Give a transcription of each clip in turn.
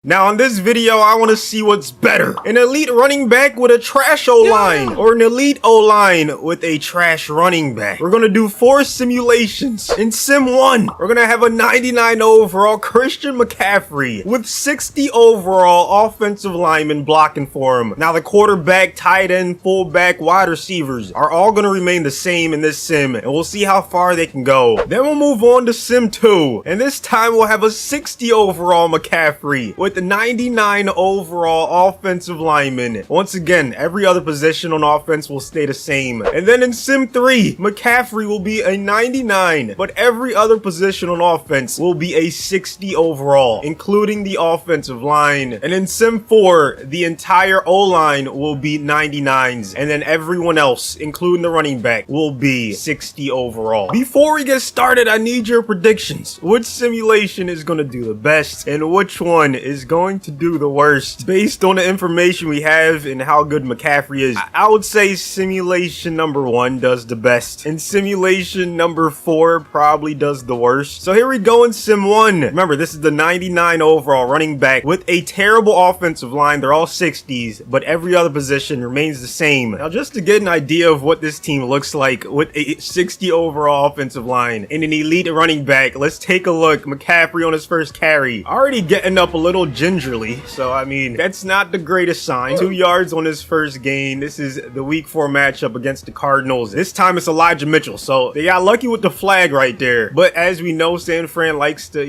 Now in this video, I want to see what's better. An elite running back with a trash O-line, or an elite O-line with a trash running back. We're going to do 4 simulations. In Sim 1, we're going to have a 99 overall Christian McCaffrey with 60 overall offensive linemen blocking for him. Now the quarterback, tight end, fullback, wide receivers are all going to remain the same in this sim, and we'll see how far they can go. Then we'll move on to Sim 2, and this time we'll have a 60 overall McCaffrey with the 99 overall offensive lineman. Once again, every other position on offense will stay the same. And then in Sim 3, McCaffrey will be a 99, but every other position on offense will be a 60 overall, including the offensive line. And in Sim 4, the entire O-line will be 99s, and then everyone else, including the running back, will be 60 overall. Before we get started, I need your predictions. Which simulation is going to do the best, and which one is going to do the worst based on the information we have and how good McCaffrey is? I would say simulation number 1 does the best, and simulation number 4 probably does the worst. So here we go in Sim 1. Remember, this is the 99 overall running back with a terrible offensive line. They're all 60s, but every other position remains the same. Now, just to get an idea of what this team looks like with a 60 overall offensive line and an elite running back, let's take a look. McCaffrey on his first carry, already getting up a little gingerly, so I mean, that's not the greatest sign. 2 yards on his first gain. This is the week 4 matchup against the Cardinals. This time it's Elijah Mitchell, so they got lucky with the flag right there. But as we know, San Fran likes to,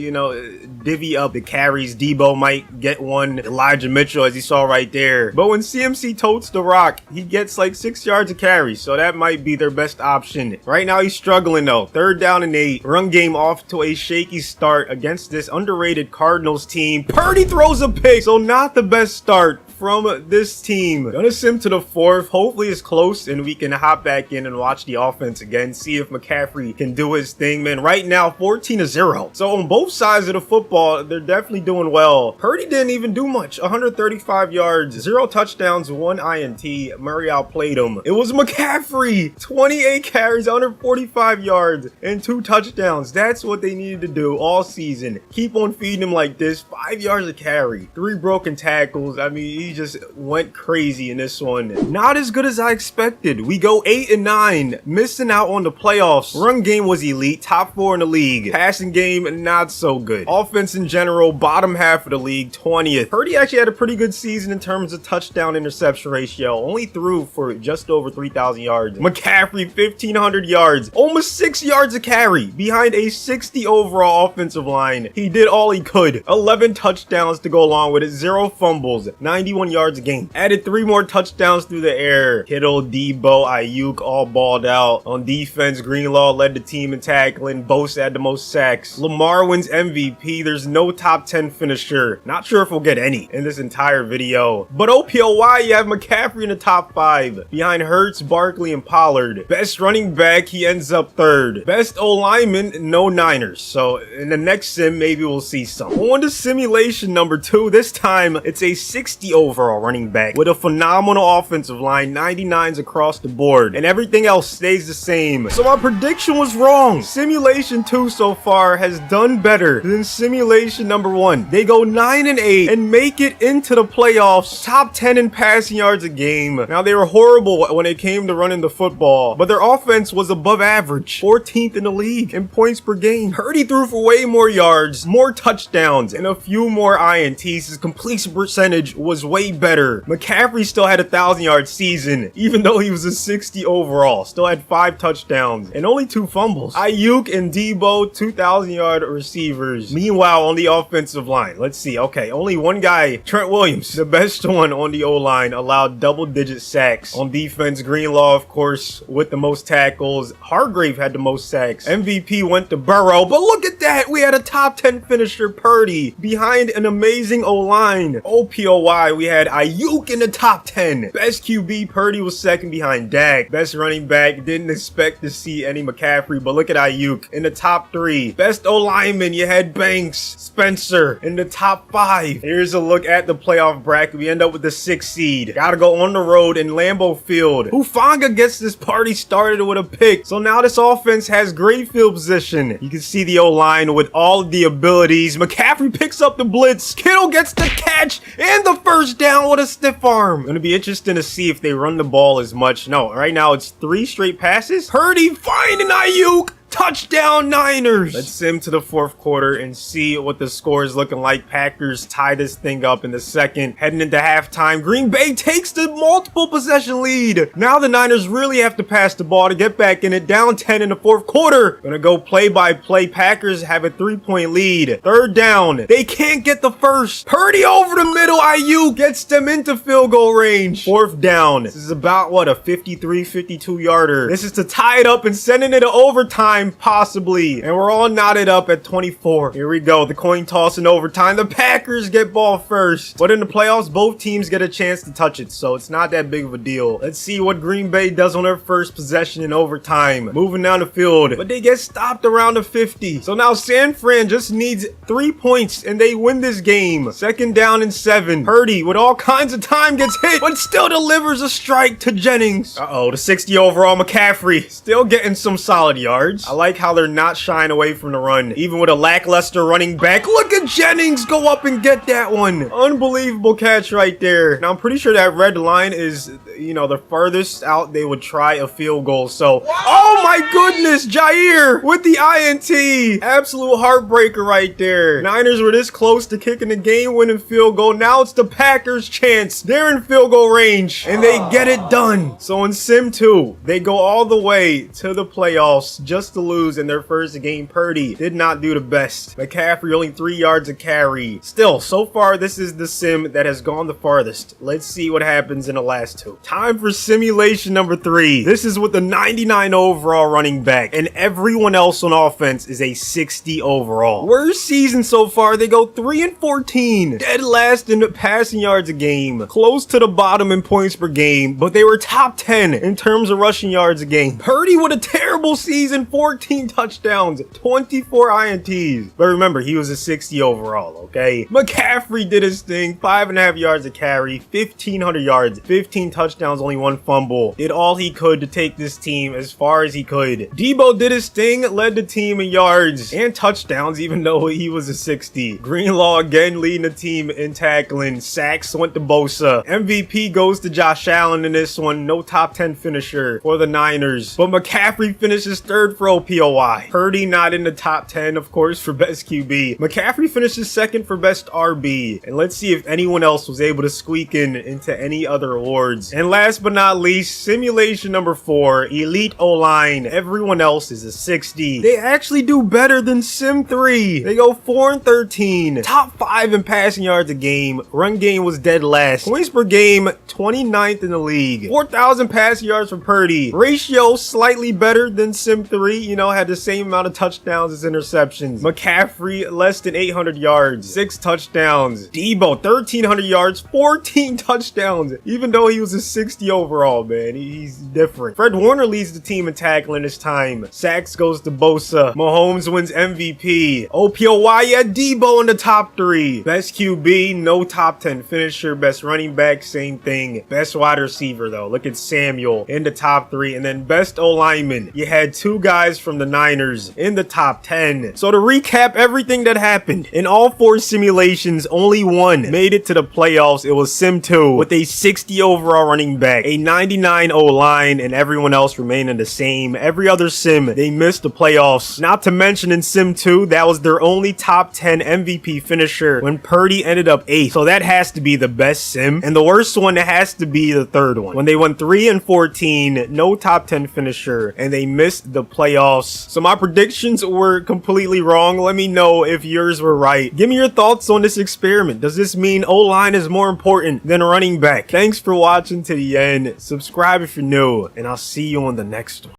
divvy up the carries. Debo might get one, Elijah Mitchell, as you saw right there. But when CMC totes the rock, he gets like 6 yards of carry, so that might be their best option. Right now he's struggling though. 3rd down and 8. Run game off to a shaky start against this underrated Cardinals team. Purdy throws a pick, so not the best start from this team. Gonna sim to the 4th. Hopefully it's close and we can hop back in and watch the offense again, see if McCaffrey can do his thing, man. Right now 14-0, so on both sides of the football they're definitely doing well. Purdy didn't even do much. 135 yards, 0 touchdowns, 1 INT. Murray outplayed him. It was McCaffrey, 28 carries, 145 yards, and 2 touchdowns. That's what they needed to do all season. Keep on feeding him like this. 5 yards of carry, 3 broken tackles. I mean, he just went crazy in this one. Not as good as I expected. We go 8-9, missing out on the playoffs. Run game was elite, top 4 in the league. Passing game, not so good. Offense in general, bottom half of the league, 20th. Purdy actually had a pretty good season in terms of touchdown interception ratio. Only threw for just over 3,000 yards. McCaffrey, 1,500 yards, almost 6 yards of carry behind a 60 overall offensive line. He did all he could. 11 touchdowns to go along with it, 0 fumbles, 91 yards a game. Added 3 more touchdowns through the air. Kittle, Debo, Ayuk all balled out. On defense, Greenlaw led the team in tackling. Bosa had the most sacks. Lamar wins MVP. There's no top 10 finisher. Not sure if we'll get any in this entire video. But OPOY, you have McCaffrey in the top 5. Behind Hurts, Barkley, and Pollard. Best running back, he ends up 3rd. Best O-lineman, no Niners. So in the next sim, maybe we'll see some. On to simulation number 2. This time, it's a 60 overall running back with a phenomenal offensive line, 99s across the board, and everything else stays the same. So my prediction was wrong. Simulation 2 so far has done better than simulation number 1. They go 9-8 and make it into the playoffs, top 10 in passing yards a game. Now they were horrible when it came to running the football, but their offense was above average, 14th in the league in points per game. Purdy threw for way more yards, more touchdowns, and a few more INTs. His completion percentage was way better. McCaffrey still had a 1,000-yard season, even though he was a 60 overall. Still had 5 touchdowns and only 2 fumbles. Ayuk and Debo, 2,000-yard receivers. Meanwhile, on the offensive line, let's see. Okay, only one guy, Trent Williams, the best one on the O-line, allowed double-digit sacks. On defense, Greenlaw, of course, with the most tackles. Hargrave had the most sacks. MVP went to Burrow, but look at that. We had a top 10 finisher, Purdy, behind an amazing O-line. OPOY, we had Ayuk in the top 10. Best QB, Purdy was second behind Dak. Best running back, didn't expect to see any McCaffrey, but look at Ayuk in the top 3. Best O-lineman, you had Banks, Spencer in the top 5. Here's a look at the playoff bracket. We end up with the 6th seed. Gotta go on the road in Lambeau Field. Hufanga gets this party started with a pick. So now this offense has great field position. You can see the O-line with all the abilities. McCaffrey picks up the blitz. Kittle gets the catch and the first down with a stiff arm. Gonna be interesting to see if they run the ball as much. No, right now it's 3 straight passes. Purdy finding Ayuk. Touchdown Niners! Let's sim to the 4th quarter and see what the score is looking like. Packers tie this thing up in the 2nd. Heading into halftime, Green Bay takes the multiple possession lead. Now the Niners really have to pass the ball to get back in it. Down 10 in the 4th quarter. Gonna go play by play. Packers have a 3-point lead. 3rd down. They can't get the first. Purdy over the middle. Ayuk gets them into field goal range. 4th down. This is about, what, a 53, 52 yarder. This is to tie it up and send it into overtime. Possibly, and we're all knotted up at 24. Here we go, the coin toss in overtime. The Packers get ball first, but in the playoffs both teams get a chance to touch it, so it's not that big of a deal. Let's see what Green Bay does on their first possession in overtime. Moving down the field, but they get stopped around the 50. So now San Fran just needs 3 points and they win this game. 2nd down and 7. Purdy with all kinds of time gets hit, but still delivers a strike to Jennings. The 60 overall McCaffrey still getting some solid yards. I like how they're not shying away from the run, even with a lackluster running back. Look at Jennings go up and get that one. Unbelievable catch right there. Now, I'm pretty sure that red line is, you know, the furthest out they would try a field goal. So, oh my goodness, Jair with the INT. Absolute heartbreaker right there. Niners were this close to kicking the game-winning field goal. Now it's the Packers' chance. They're in field goal range, and they get it done. So in Sim 2, they go all the way to the playoffs just to lose in their first game. Purdy did not do the best. McCaffrey only 3 yards a carry. Still, so far this is the sim that has gone the farthest. Let's see what happens in the last 2. Time for simulation number 3. This is with the 99 overall running back, and everyone else on offense is a 60 overall. Worst season so far, they go 3-14. Dead last in the passing yards a game. Close to the bottom in points per game, but they were top 10 in terms of rushing yards a game. Purdy with a terrible season, 14 touchdowns, 24 INTs. But remember, he was a 60 overall, okay? McCaffrey did his thing, 5.5 yards a carry, 1,500 yards, 15 touchdowns, only 1 fumble. Did all he could to take this team as far as he could. Debo did his thing, led the team in yards and touchdowns, even though he was a 60. Greenlaw again leading the team in tackling. Sacks went to Bosa. MVP goes to Josh Allen in this one. No top 10 finisher for the Niners. But McCaffrey finishes 3rd for OPOY. Purdy not in the top 10, of course, for best QB. McCaffrey finishes 2nd for best RB. And let's see if anyone else was able to squeak into any other awards. And last but not least, simulation number 4, elite O-line. Everyone else is a 60. They actually do better than Sim 3. They go 4-13. Top 5 in passing yards a game. Run game was dead last. Points per game, 29th in the league. 4,000 passing yards for Purdy. Ratio slightly better than Sim 3. You know, had the same amount of touchdowns as interceptions. McCaffrey, less than 800 yards. 6 touchdowns. Debo, 1,300 yards. 14 touchdowns. Even though he was a 60 overall, man. He's different. Fred Warner leads the team in tackling this time. Sacks goes to Bosa. Mahomes wins MVP. OPOY, yeah, Debo in the top 3. Best QB, no top 10 finisher. Best running back, same thing. Best wide receiver, though. Look at Samuel in the top 3. And then best O-lineman. You had 2 guys from the Niners in the top 10. So to recap everything that happened, in all 4 simulations, only one made it to the playoffs. It was Sim 2 with a 60 overall running back, a 99 O-line, and everyone else remaining the same. Every other sim, they missed the playoffs. Not to mention in Sim 2, that was their only top 10 MVP finisher when Purdy ended up 8th. So that has to be the best sim. And the worst one, it has to be the 3rd one. When they went 3-14, no top 10 finisher, and they missed the playoffs. So my predictions were completely wrong. Let me know if yours were right. Give me your thoughts on this experiment. Does this mean O-line is more important than running back? Thanks for watching to the end. Subscribe if you're new, and I'll see you on the next one.